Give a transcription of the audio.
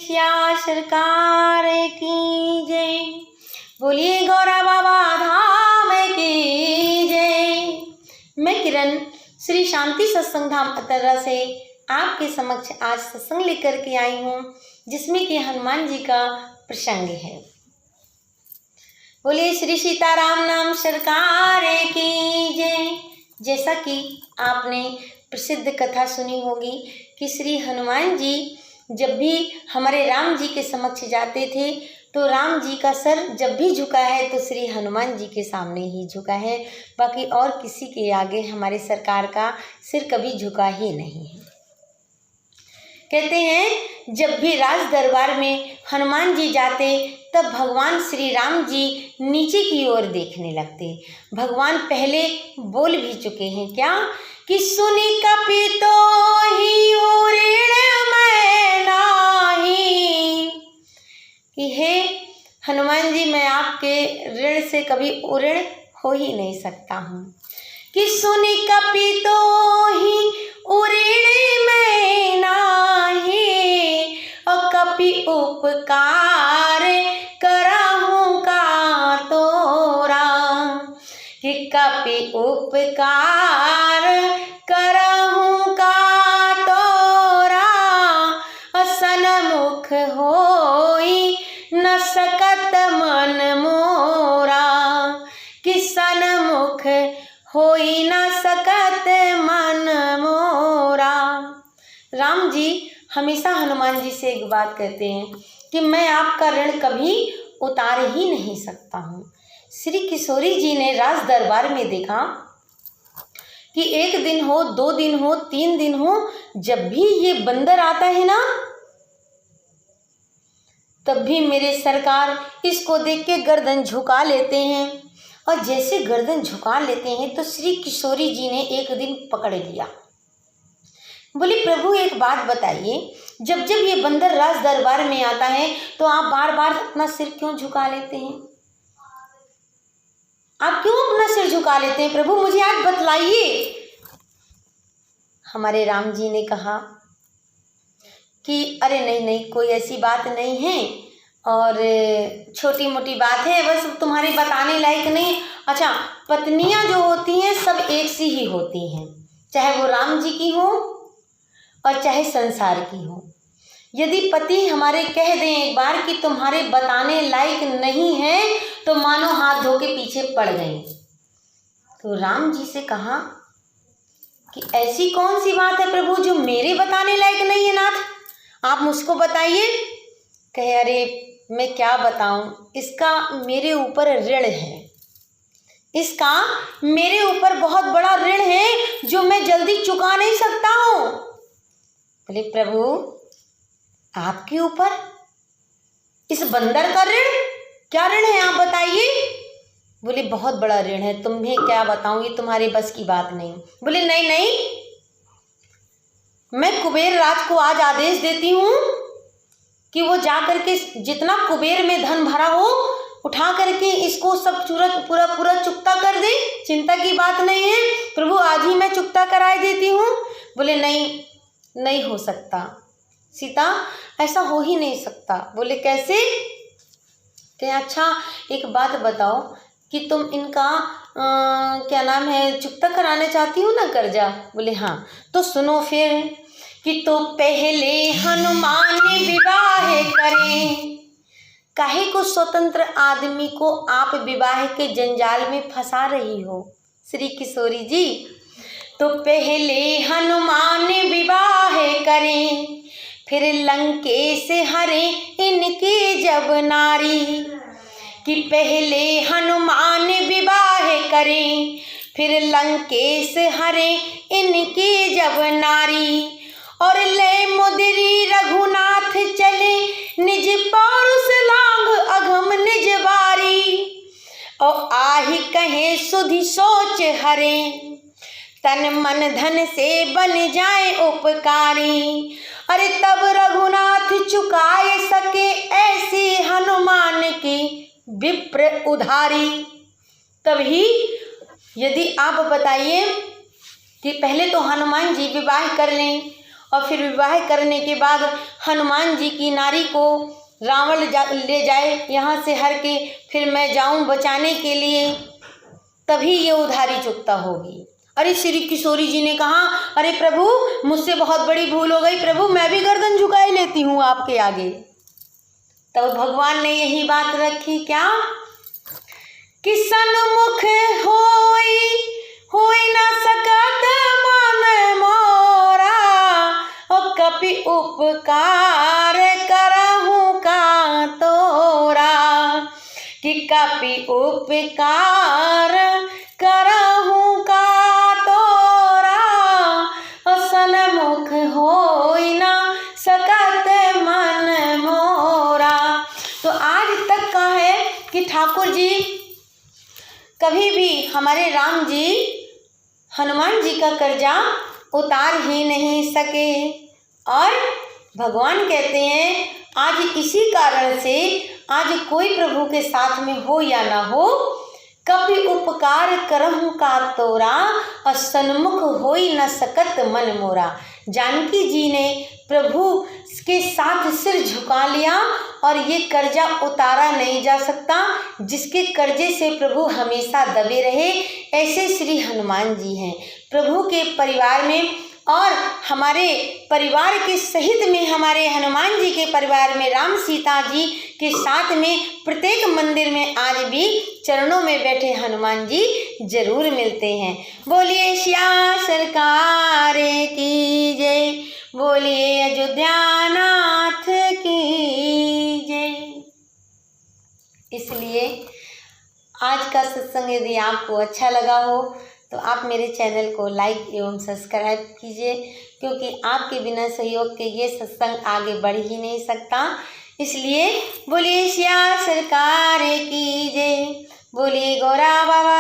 या सरकार की जय। बोलिए गौरा बाबा धाम की जय। मैं किरण श्री शांति सत्संग धाम अतर्रा से आपके समक्ष आज सत्संग लेकर के आई हूँ, जिसमें कि हनुमान जी का प्रसंग है। बोलिए श्री सीताराम नाम सरकार की जय। जैसा कि आपने प्रसिद्ध कथा सुनी होगी कि श्री हनुमान जी जब भी हमारे राम जी के समक्ष जाते थे तो राम जी का सर जब भी झुका है तो श्री हनुमान जी के सामने ही झुका है, बाकी और किसी के आगे हमारे सरकार का सिर कभी झुका ही नहीं है। कहते हैं जब भी राज दरबार में हनुमान जी जाते तब भगवान श्री राम जी नीचे की ओर देखने लगते। भगवान पहले बोल भी चुके हैं क्या कि सुनी कपितो ही उरीण मैं नाही, कि हे हनुमान जी मैं आपके ऋण से कभी उऋण हो ही नहीं सकता हूँ। कि सुनी कपितो ही उरीण मैं नाही, और कपि उपकार करहूँ का तोरा, कि कपि उपकार करहूँ का तोरा, सन्मुख होई न सकत मन मोरा, कि सन्मुख होई न सकत मन मोरा। राम जी हमेशा हनुमान जी से एक बात कहते हैं कि मैं आपका ऋण कभी उतार ही नहीं सकता हूँ। श्री किशोरी जी ने राज दरबार में देखा कि 1 दिन हो, 2 दिन हो, 3 दिन हो, जब भी ये बंदर आता है ना तब भी मेरे सरकार इसको देख के गर्दन झुका लेते हैं। और जैसे गर्दन झुका लेते हैं तो श्री किशोरी जी ने एक दिन पकड़ लिया। बोले प्रभु एक बात बताइए, जब जब ये बंदर राज दरबार में आता है तो आप बार बार अपना सिर क्यों झुका लेते हैं? आप क्यों अपना सिर झुका लेते हैं प्रभु, मुझे आज बतलाइए। हमारे राम जी ने कहा कि अरे नहीं नहीं, कोई ऐसी बात नहीं है और छोटी मोटी बात है, बस तुम्हारे बताने लायक नहीं। अच्छा, पत्नियां जो होती हैं सब एक सी ही होती हैं, चाहे वो राम जी की हो और चाहे संसार की हो। यदि पति हमारे कह दें एक बार कि तुम्हारे बताने लायक नहीं है तो मानो हाथ धो के पीछे पड़ गए। तो राम जी से कहा कि ऐसी कौन सी बात है प्रभु जो मेरे बताने लायक नहीं है नाथ, आप मुझको बताइए। कहे अरे मैं क्या बताऊं, इसका मेरे ऊपर ऋण है, इसका मेरे ऊपर बहुत बड़ा ऋण है जो मैं जल्दी चुका नहीं सकता हूं। बोले प्रभु आपके ऊपर इस बंदर का ऋण, क्या ऋण है आप बताइए। बोले बहुत बड़ा ऋण है, तुम्हें क्या बताऊं, ये तुम्हारे बस की बात नहीं। बोले नहीं नहीं, मैं कुबेर राज को आज आदेश देती हूँ कि वो जा करके जितना कुबेर में धन भरा हो उठा करके इसको सब पूरा चुकता कर दे, चिंता की बात नहीं है प्रभु, आज ही मैं चुकता कराए देती हूँ। बोले नहीं नहीं हो सकता सीता, ऐसा हो ही नहीं सकता। बोले कैसे? कहे अच्छा एक बात बताओ कि तुम इनका क्या नाम है चुकता कराना चाहती हो ना कर्जा। बोले हाँ। तो सुनो फिर कि तो पहले हनुमान विवाह करें, काहे को स्वतंत्र आदमी को आप विवाह के जंजाल में फंसा रही हो श्री किशोरी जी। तो पहले हनुमान विवाह करें, फिर लंकेश हरे इनकी जब नारी, कि पहले हनुमान विवाह करें फिर लंकेश हरे इनकी जब नारी, और ले मुदरी रघुनाथ चले निज पौरुष लांग अघम निज बारी, और आहि कहे सुधि सोच हरे तन मन धन से बन जाए उपकारी। अरे तब रघुनाथ चुकाए सके ऐसी हनुमान की विप्र उधारी। तभी यदि आप बताइए कि पहले तो हनुमान जी विवाह कर लें और फिर विवाह करने के बाद हनुमान जी की नारी को रावण ले जाए यहाँ से हर के, फिर मैं जाऊँ बचाने के लिए, तभी ये उधारी चुकता होगी। अरे श्री किशोरी जी ने कहा, अरे प्रभु मुझसे बहुत बड़ी भूल हो गई, प्रभु मैं भी गर्दन झुकाए लेती हूँ आपके आगे। तब भगवान ने यही बात रखी, क्या कि सन्मुख होई न सकत मन मोरा, और कपि उपकार करहु का तोरा, कि कपि उपकार करहु का तोरा, और सन्मुख होई न सकत मन मोरा। तो आज तक का है कि ठाकुर जी कभी भी हमारे राम जी हनुमान जी का कर्जा उतार ही नहीं सके। और भगवान कहते हैं आज इसी कारण से आज कोई प्रभु के साथ में हो या ना हो, कपि उपकार करहु का तोरा, और सन्मुख होई न सकत मन मोरा। जानकी जी ने प्रभु के साथ सिर झुका लिया और ये कर्जा उतारा नहीं जा सकता, जिसके कर्जे से प्रभु हमेशा दबे रहे, ऐसे श्री हनुमान जी हैं। प्रभु के परिवार में और हमारे परिवार के सहित में, हमारे हनुमान जी के परिवार में राम सीता जी के साथ में प्रत्येक मंदिर में आज भी चरणों में बैठे हनुमान जी जरूर मिलते हैं। बोलिए श्या सरकार की जय, बोलिए अयोध्या नाथ की जय। इसलिए आज का सत्संग यदि आपको अच्छा लगा हो तो आप मेरे चैनल को लाइक एवं सब्सक्राइब कीजिए, क्योंकि आपके बिना सहयोग के ये सत्संग आगे बढ़ ही नहीं सकता। इसलिए बोलिए श्या सरकार की जय, बोलिए गौरा बाबा